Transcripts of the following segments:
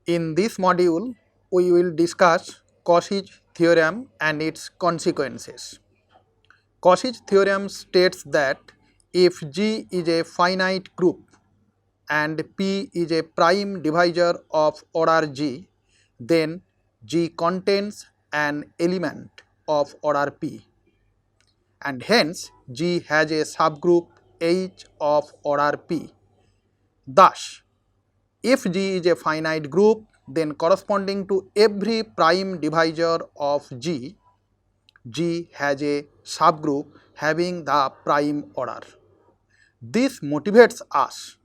In this module, we will discuss Cauchy's theorem and its consequences. Cauchy's theorem states that if G is a finite group and P is a prime divisor of order G, then G contains an element of order P, and hence G has a subgroup H of order P. Thus, if G is a finite group, then corresponding to every prime divisor of G, G has a subgroup having the prime order. This motivates us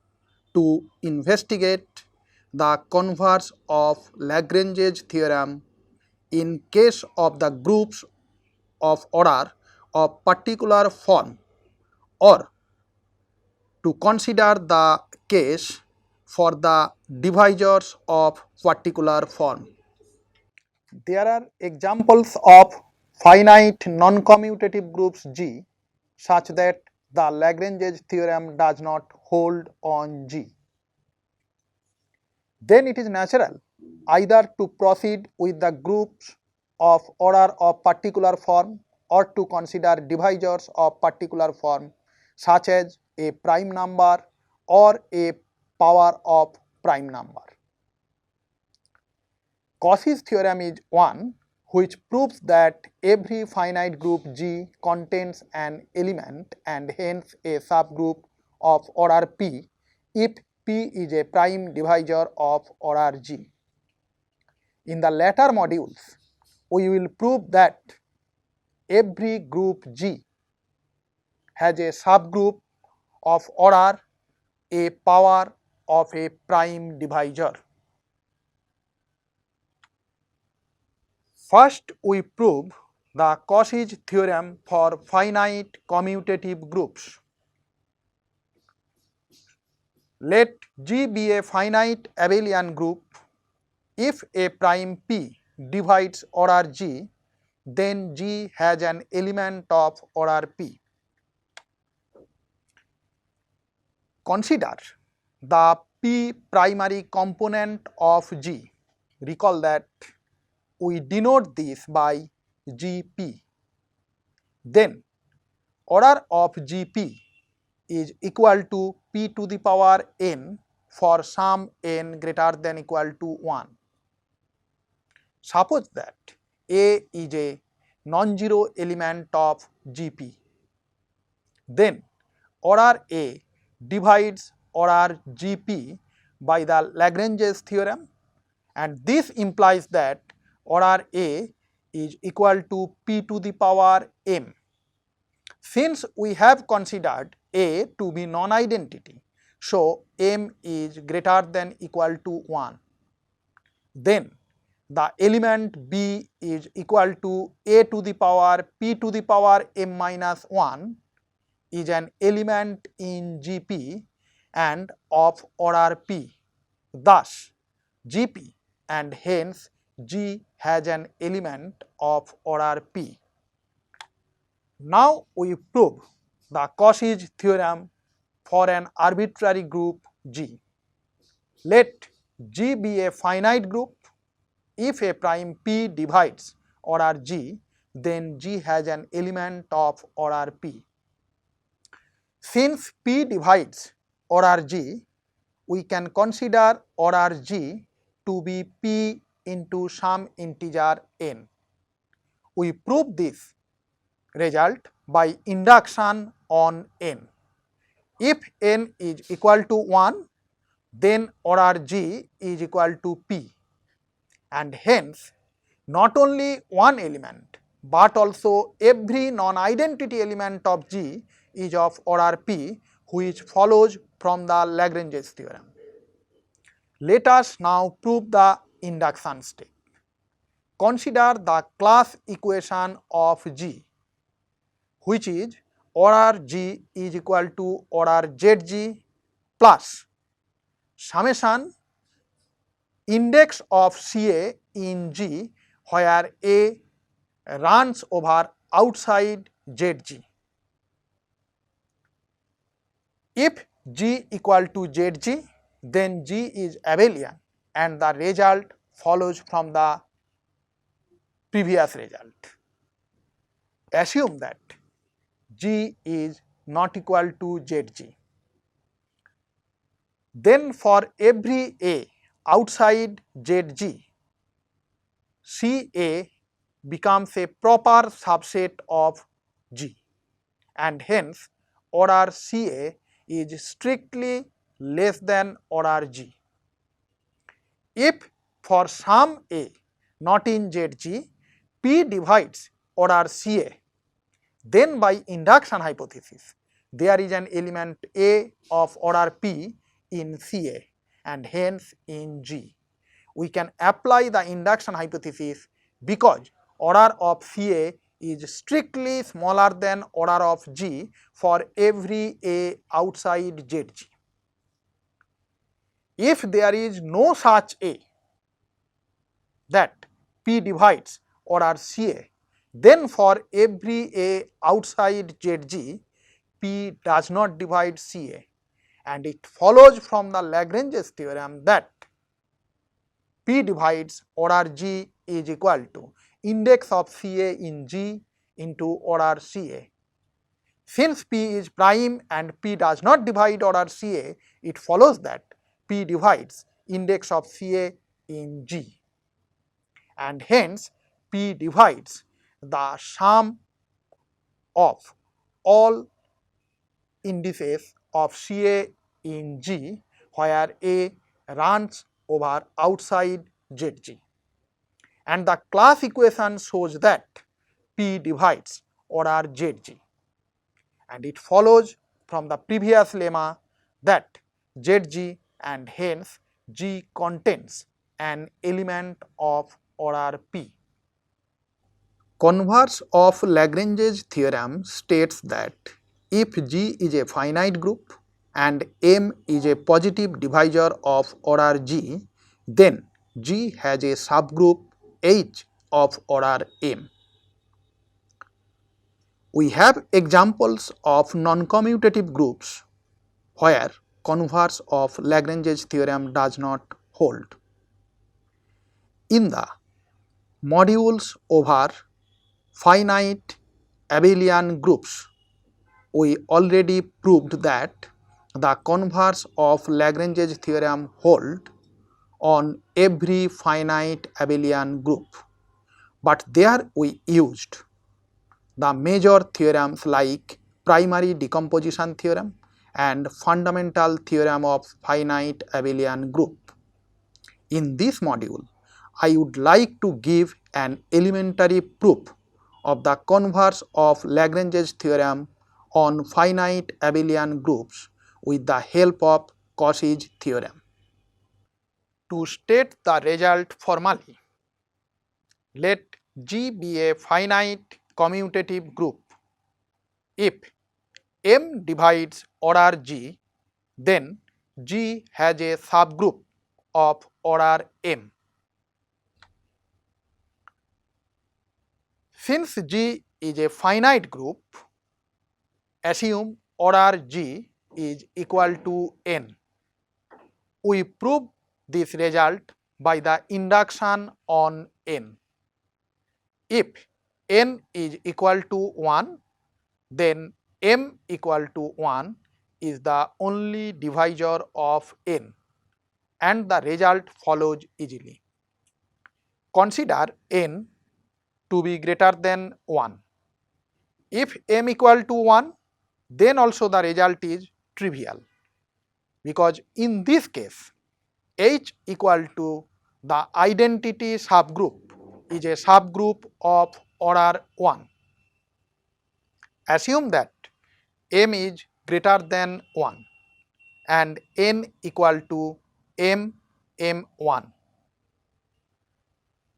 to investigate the converse of Lagrange's theorem in case of the groups of order of particular form, or to consider the case for the divisors of particular form. There are examples of finite non-commutative groups G such that the Lagrange's theorem does not hold on G. Then it is natural either to proceed with the groups of order of particular form or to consider divisors of particular form such as a prime number or a power of prime number. Cauchy's theorem is one which proves that every finite group G contains an element and hence a subgroup of order P if P is a prime divisor of order G. In the later modules, we will prove that every group G has a subgroup of order a power of a prime divisor. First, we prove the Cauchy's theorem for finite commutative groups. Let G be a finite abelian group. If a prime P divides order G, then G has an element of order P. Consider the P primary component of G. Recall that we denote this by Gp. Then order of Gp is equal to P to the power n for some n greater than equal to 1. Suppose that A is a non-zero element of Gp. Then order A divides order Gp by the Lagrange's theorem, and this implies that order A is equal to P to the power m. Since we have considered A to be non-identity, so m is greater than equal to 1. Then the element B is equal to A to the power P to the power m minus 1 is an element in Gp and of order P. Thus, Gp and hence G has an element of order P. Now we prove the Cauchy's theorem for an arbitrary group G. Let G be a finite group. If a prime P divides order G, then G has an element of order P. Since P divides order G, we can consider order G to be P into some integer n. We prove this result by induction on n. If n is equal to 1, then order G is equal to P, and hence not only one element but also every non-identity element of G is of order P, which follows from the Lagrange's theorem. Let us now prove the induction step. Consider the class equation of G, which is order G is equal to order Zg plus summation index of Ca in G, where A runs over outside Zg. If G equal to Zg, then G is abelian and the result follows from the previous result. Assume that G is not equal to Zg. Then for every A outside Zg, Ca becomes a proper subset of G, and hence order Ca is strictly less than order G. If for some A not in Zg, P divides order Ca, then by induction hypothesis there is an element A of order P in Ca and hence in G. We can apply the induction hypothesis because order of Ca is strictly smaller than order of G for every A outside Zg. If there is no such A that P divides order Ca, then for every A outside Zg, P does not divide Ca, and it follows from the Lagrange's theorem that P divides order G is equal to index of Ca in G into order Ca. Since P is prime and P does not divide order Ca, it follows that P divides index of Ca in G, and hence P divides the sum of all indices of Ca in G where A runs over outside Zg, and the class equation shows that P divides order Zg, and it follows from the previous lemma that Zg and hence G contains an element of order P. Converse of Lagrange's theorem states that if G is a finite group and M is a positive divisor of order G, then G has a subgroup H of order M. We have examples of non-commutative groups where converse of Lagrange's theorem does not hold. In the modules over finite abelian groups, we already proved that the converse of Lagrange's theorem hold on every finite abelian group, but there we used the major theorems like primary decomposition theorem and fundamental theorem of finite abelian group. In this module, I would like to give an elementary proof of the converse of Lagrange's theorem on finite abelian groups with the help of Cauchy's theorem. To state the result formally, let G be a finite commutative group. If M divides order G, then G has a subgroup of order M. Since G is a finite group, assume order G is equal to N. We prove this result by the induction on N. If N is equal to 1, then M equal to 1 is the only divisor of N, and the result follows easily. Consider N to be greater than 1. If M equal to 1, then also the result is trivial, because in this case H equal to the identity subgroup is a subgroup of order 1. Assume that M is greater than 1 and N equal to M1.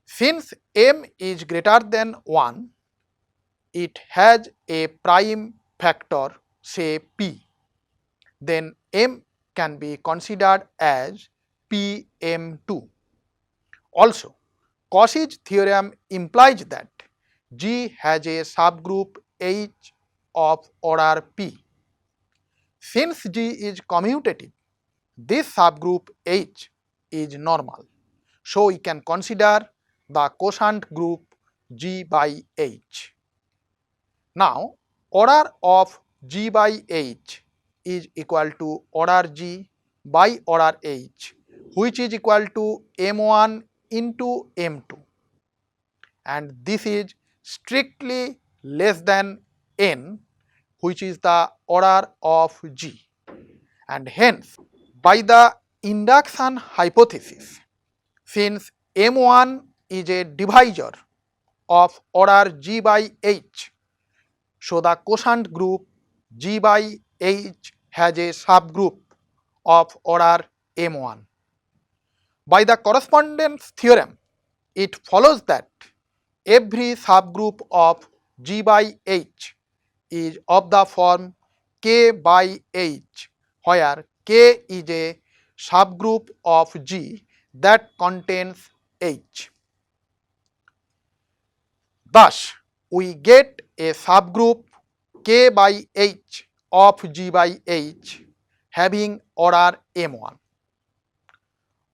Since M is greater than 1, it has a prime factor, say P, then M can be considered as Pm2. Also, Cauchy's theorem implies that G has a subgroup H of order P. Since G is commutative, this subgroup H is normal. So we can consider the quotient group G by H. Now order of G by H is equal to order G by order H, which is equal to M1 into M2, and this is strictly less than n, which is the order of G, and hence by the induction hypothesis, since M1 is a divisor of order G by H, so the quotient group G by H has a subgroup of order M1. By the correspondence theorem, it follows that every subgroup of G by H is of the form K by H, where K is a subgroup of G that contains H. Thus, we get a subgroup K by H of G by H having order M1.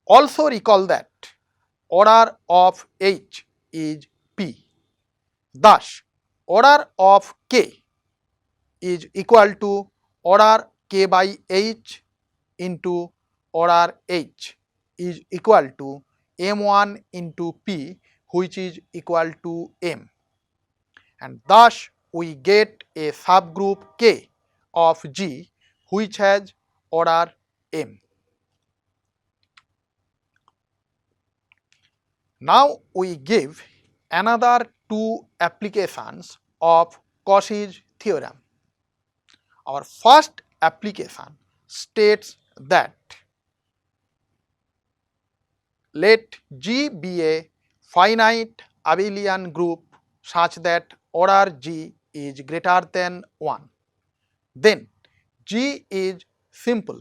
Also recall that order of H is P. Thus, order of K is equal to order K by H into order H is equal to M1 into P, which is equal to M, and thus we get a subgroup K of G which has order M. Now we give another two applications of Cauchy's theorem. Our first application states that let G be a finite abelian group such that order G is greater than 1. Then G is simple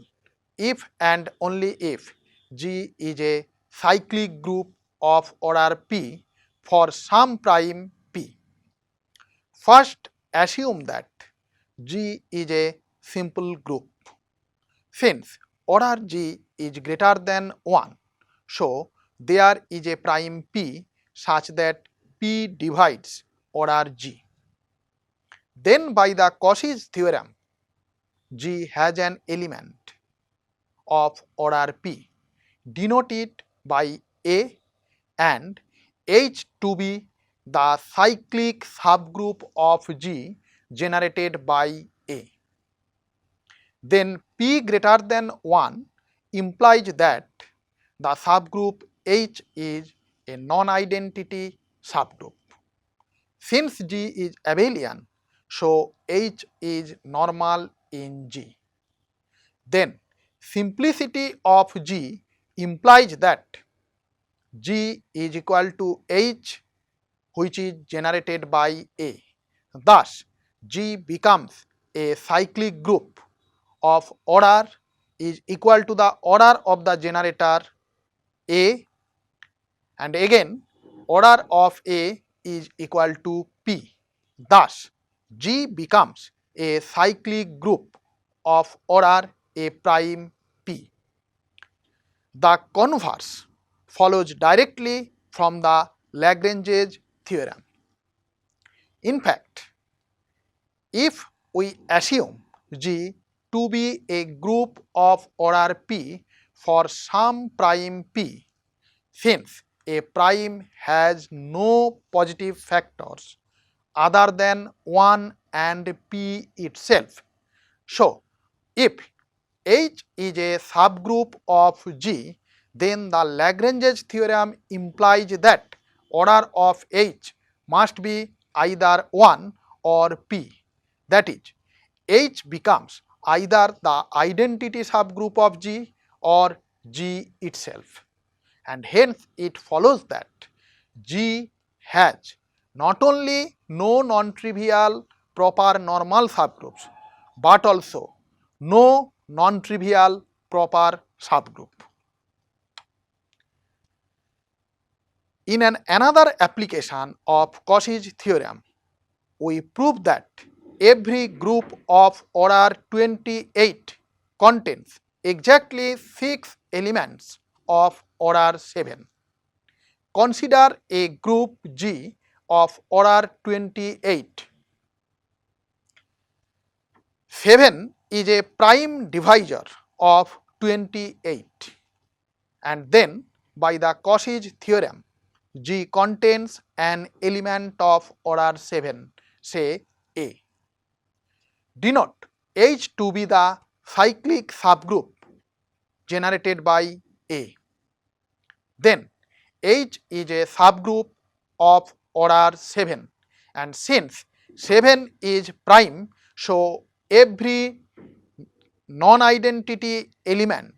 if and only if G is a cyclic group of order P for some prime P. First, assume that G is a simple group. Since order G is greater than 1, so there is a prime P such that P divides order G. Then by the Cauchy's theorem, G has an element of order P denoted by A and H to be the cyclic subgroup of G generated by A. Then P greater than 1 implies that the subgroup H is a non-identity subgroup. Since G is abelian, so H is normal in G. Then simplicity of G implies that G is equal to H, which is generated by A. Thus, G becomes a cyclic group of order is equal to the order of the generator A, and again order of A is equal to P. Thus, G becomes a cyclic group of order A prime P. The converse follows directly from the Lagrange's theorem. In fact, if we assume G to be a group of order P for some prime P, since A prime has no positive factors other than 1 and P itself. So, if H is a subgroup of G, then the Lagrange's theorem implies that order of H must be either 1 or P. That is, H becomes either the identity subgroup of G or G itself, and hence it follows that G has not only no non-trivial proper normal subgroups, but also no non-trivial proper subgroup. In another application of Cauchy's theorem, we prove that every group of order 28 contains exactly 6 elements of order 7. Consider a group G of order 28. 7 is a prime divisor of 28, and then by the Cauchy theorem, G contains an element of order 7, say A. Denote H to be the cyclic subgroup generated by A. Then H is a subgroup of order 7, and since 7 is prime, so every non-identity element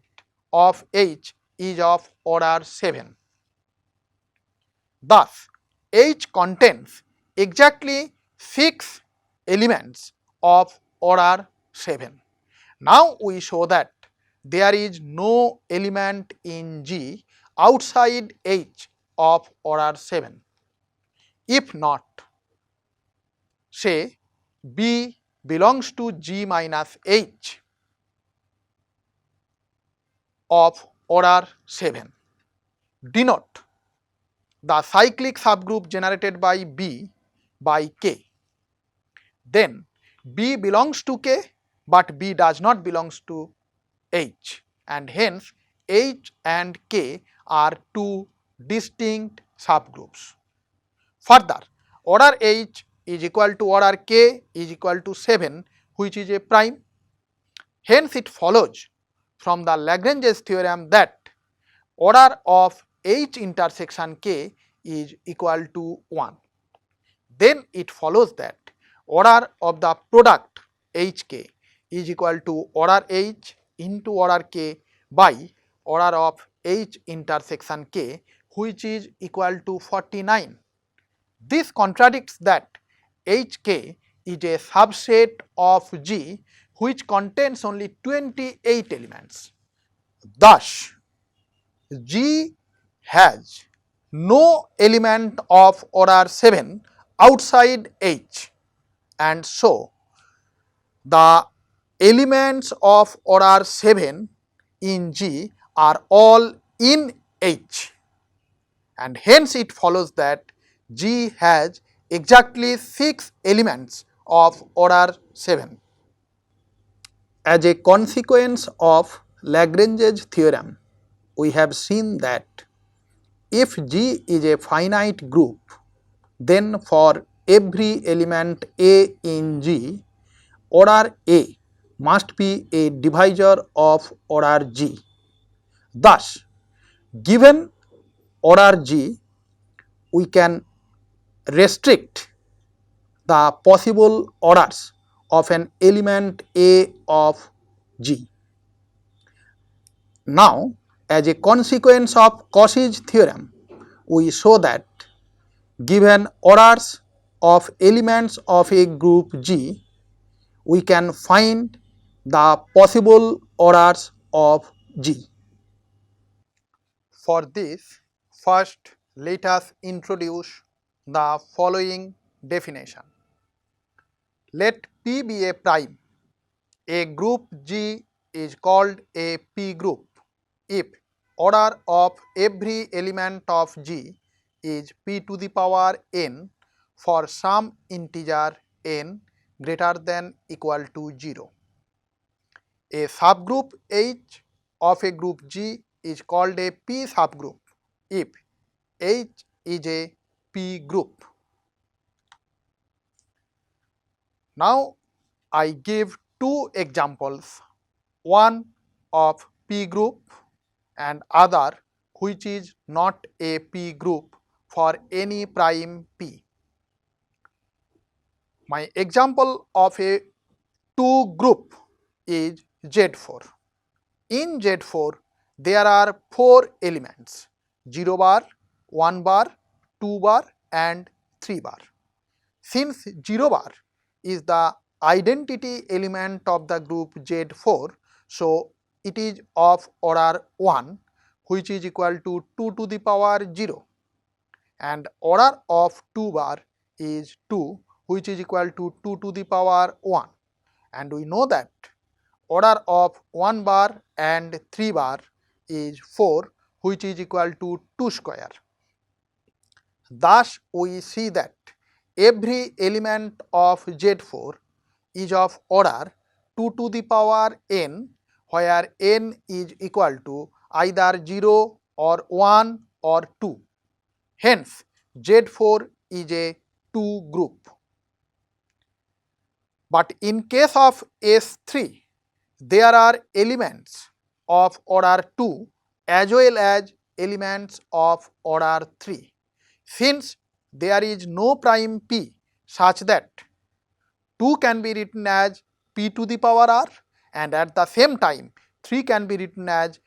of H is of order 7. Thus, H contains exactly 6 elements of order 7. Now we show that there is no element in G outside H of order 7. If not, say B belongs to G minus H of order 7. Denote the cyclic subgroup generated by B by K. Then B belongs to K, but B does not belongs to H, and hence H and K are two distinct subgroups. Further, order H is equal to order K is equal to 7, which is a prime. Hence it follows from the Lagrange's theorem that order of H intersection K is equal to 1. Then it follows that order of the product Hk is equal to order H into order K by order of H intersection K, which is equal to 49. This contradicts that Hk is a subset of G which contains only 28 elements. Thus, G has no element of order 7 outside H, and so the elements of order 7 in G are all in H, and hence it follows that G has exactly 6 elements of order 7. As a consequence of Lagrange's theorem, we have seen that if G is a finite group, then for every element A in G, order A must be a divisor of order G. Thus, given order G, we can restrict the possible orders of an element A of G. Now, as a consequence of Cauchy's theorem, we show that given orders of elements of a group G, we can find the possible orders of G. For this, first let us introduce the following definition. Let P be a prime. A group G is called a P group if order of every element of G is P to the power n for some integer n greater than equal to 0. A subgroup H of a group G is called a P subgroup if H is a P group. Now I give two examples, one of P group and other which is not a P group for any prime P. My example of a 2 group is Z4. In Z4, there are 4 elements, 0 bar, 1 bar, 2 bar and 3 bar. Since 0 bar is the identity element of the group Z4, so it is of order 1, which is equal to 2 to the power 0, and order of 2 bar is 2, which is equal to 2 to the power 1, and we know that order of 1 bar and 3 bar is 4, which is equal to 2 square. Thus, we see that every element of Z4 is of order 2 to the power n, where n is equal to either 0 or 1 or 2. Hence, Z4 is a 2 group. But in case of S3, there are elements of order 2 as well as elements of order 3. Since there is no prime p such that 2 can be written as p to the power r, and at the same time 3 can be written as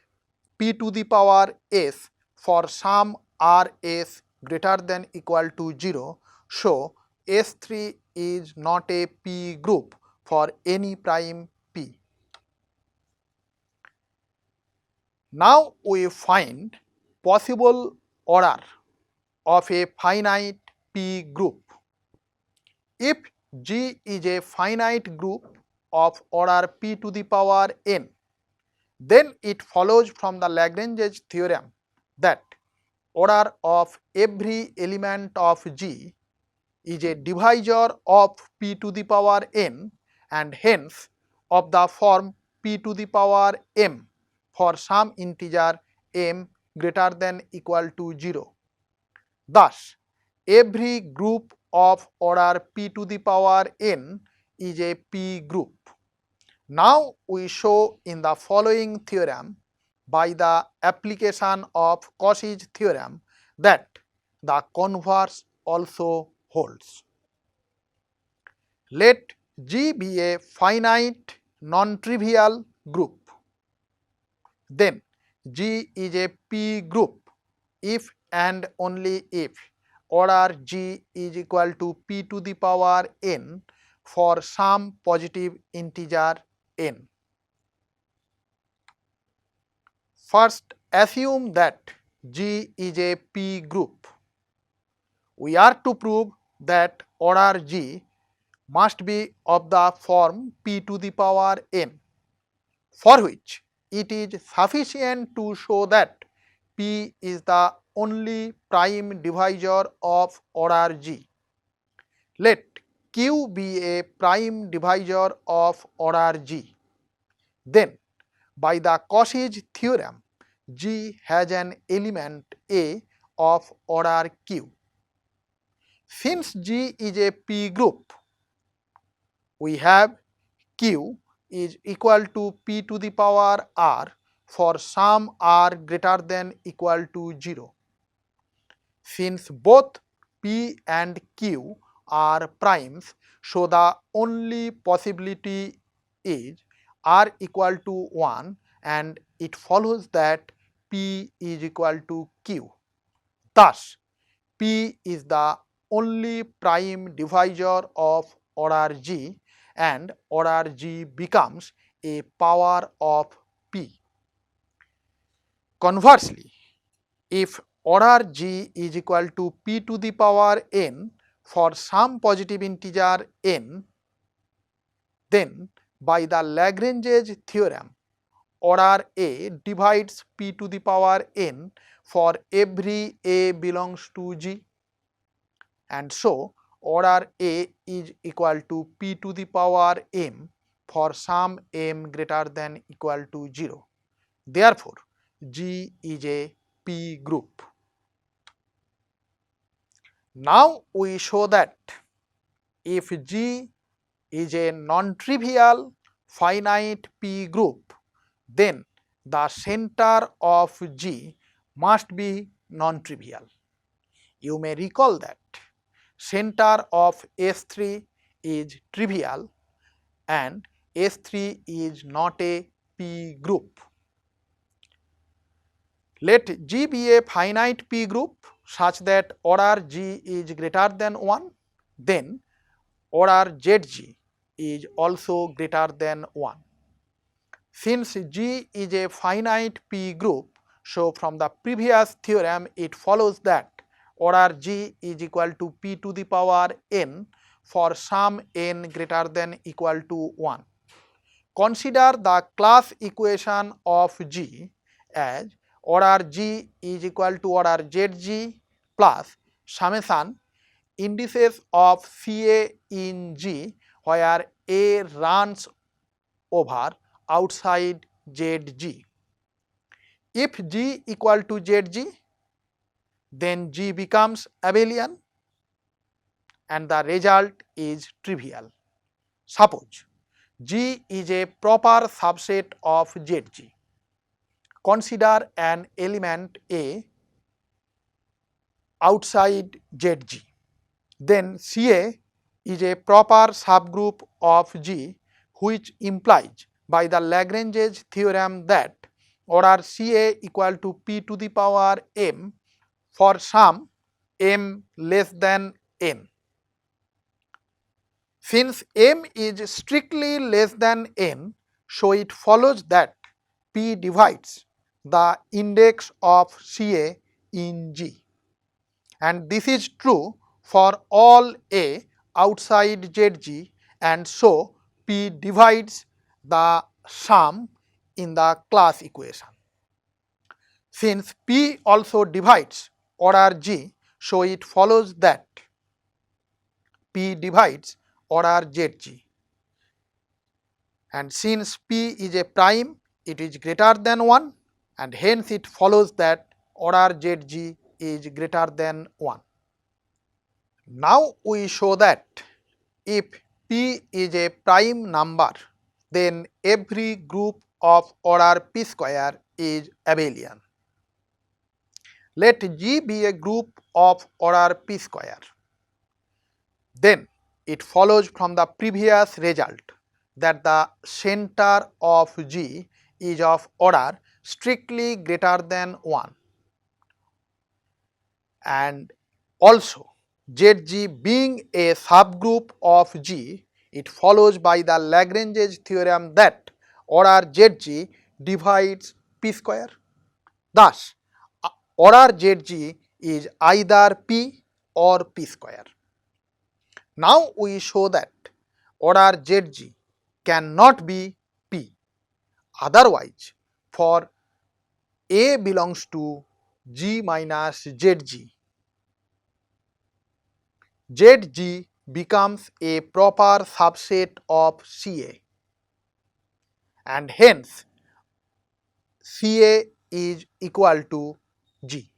p to the power s for some rs greater than equal to 0, so S3 is not a p group for any prime p. Now we find possible order of a finite p group. If G is a finite group of order p to the power n, then it follows from the Lagrange's theorem that order of every element of G is a divisor of p to the power n, and hence of the form p to the power m for some integer m greater than equal to 0. Thus, every group of order p to the power n is a p group. Now we show in the following theorem by the application of Cauchy's theorem that the converse also holds. Let G be a finite non-trivial group. Then G is a p group if and only if order G is equal to p to the power n for some positive integer n. First, assume that G is a p group. We are to prove that order G must be of the form p to the power n, for which it is sufficient to show that p is the only prime divisor of order G. Let Q be a prime divisor of order G. Then, by the Cauchy's theorem, G has an element A of order Q. Since G is a p group, we have Q is equal to p to the power r for some r greater than equal to 0. Since both p and q are primes, so the only possibility is r equal to 1, and it follows that p is equal to q. Thus, p is the only prime divisor of order G, and order G becomes a power of p. Conversely, if order G is equal to p to the power n for some positive integer n, then by the Lagrange's theorem, order A divides p to the power n for every a belongs to G, and so order A is equal to p to the power m for some m greater than equal to 0. Therefore, G is a p group. Now we show that if G is a non-trivial finite p group, then the center of G must be non-trivial. You may recall that center of S3 is trivial and S3 is not a p group. Let G be a finite p group such that order G is greater than 1, then order ZG is also greater than 1. Since G is a finite p group, so from the previous theorem it follows that order G is equal to p to the power n for some n greater than equal to 1. Consider the class equation of G as order G is equal to order ZG plus summation indices of CA in G where A runs over outside ZG. If G equal to ZG, then G becomes abelian and the result is trivial. Suppose G is a proper subset of ZG. Consider an element A outside ZG. Then CA is a proper subgroup of G, which implies by the Lagrange's theorem that order CA equal to P to the power m for some m less than n. Since m is strictly less than n, so it follows that P divides the index of CA in G, and this is true for all A outside ZG, and so P divides the sum in the class equation. Since P also divides order G, so it follows that P divides order ZG, and since P is a prime, it is greater than 1, and hence it follows that order ZG is greater than 1. Now we show that if P is a prime number, then every group of order P square is abelian. Let G be a group of order P square. Then it follows from the previous result that the center of G is of order strictly greater than 1, and also ZG being a subgroup of G, it follows by the Lagrange's theorem that order ZG divides P square. Thus, order ZG is either P or P square. Now we show that order ZG cannot be P. Otherwise, for A belongs to G minus ZG, ZG becomes a proper subset of CA, and hence CA is equal to G.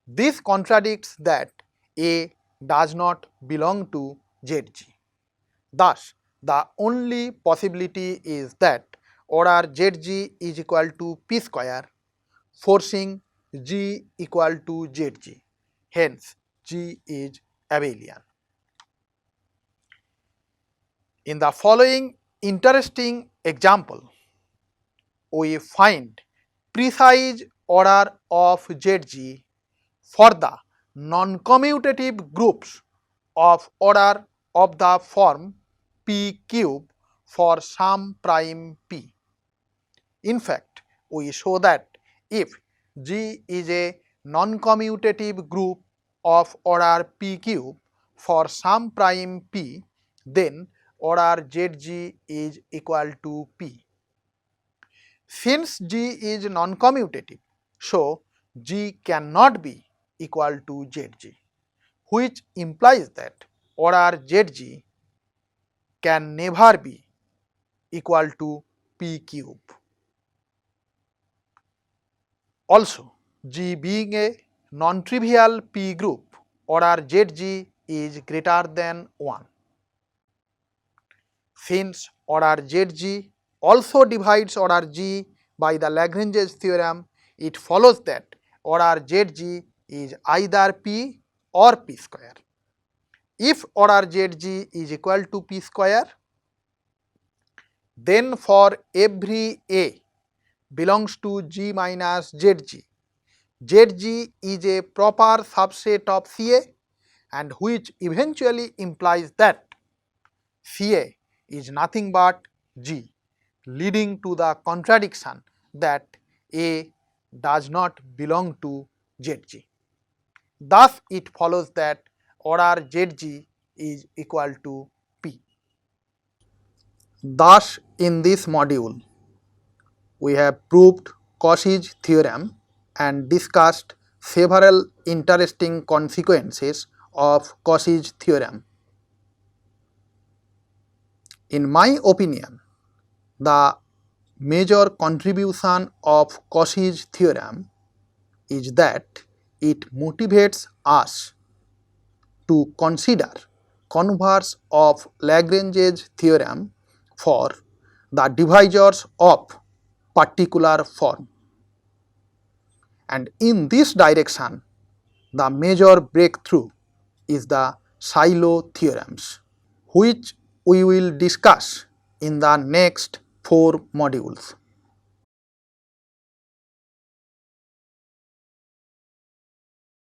This contradicts that A does not belong to ZG. Thus, the only possibility is that order ZG is equal to P square, forcing G equal to ZG. Hence, G is abelian. In the following interesting example, we find precise order of ZG for the non-commutative groups of order of the form P cube for some prime P. In fact, we show that if G is a non-commutative group of order P cube for some prime P, then order ZG is equal to P. Since G is non-commutative, so G cannot be equal to ZG, which implies that order ZG can never be equal to P cube. Also, G being a non-trivial P group, order ZG is greater than 1. Since order ZG also divides order G by the Lagrange's theorem, it follows that order ZG is either P or P square. If order ZG is equal to P square, then for every A belongs to G minus ZG, ZG is a proper subset of CA, and which eventually implies that CA is nothing but G, leading to the contradiction that A does not belong to ZG. Thus, it follows that order ZG is equal to P. Thus, in this module, we have proved Cauchy's theorem and discussed several interesting consequences of Cauchy's theorem. In my opinion, the major contribution of Cauchy's theorem is that it motivates us to consider converse of Lagrange's theorem for the divisors of particular form. And in this direction, the major breakthrough is the Sylow theorems, which we will discuss in the next 4 modules.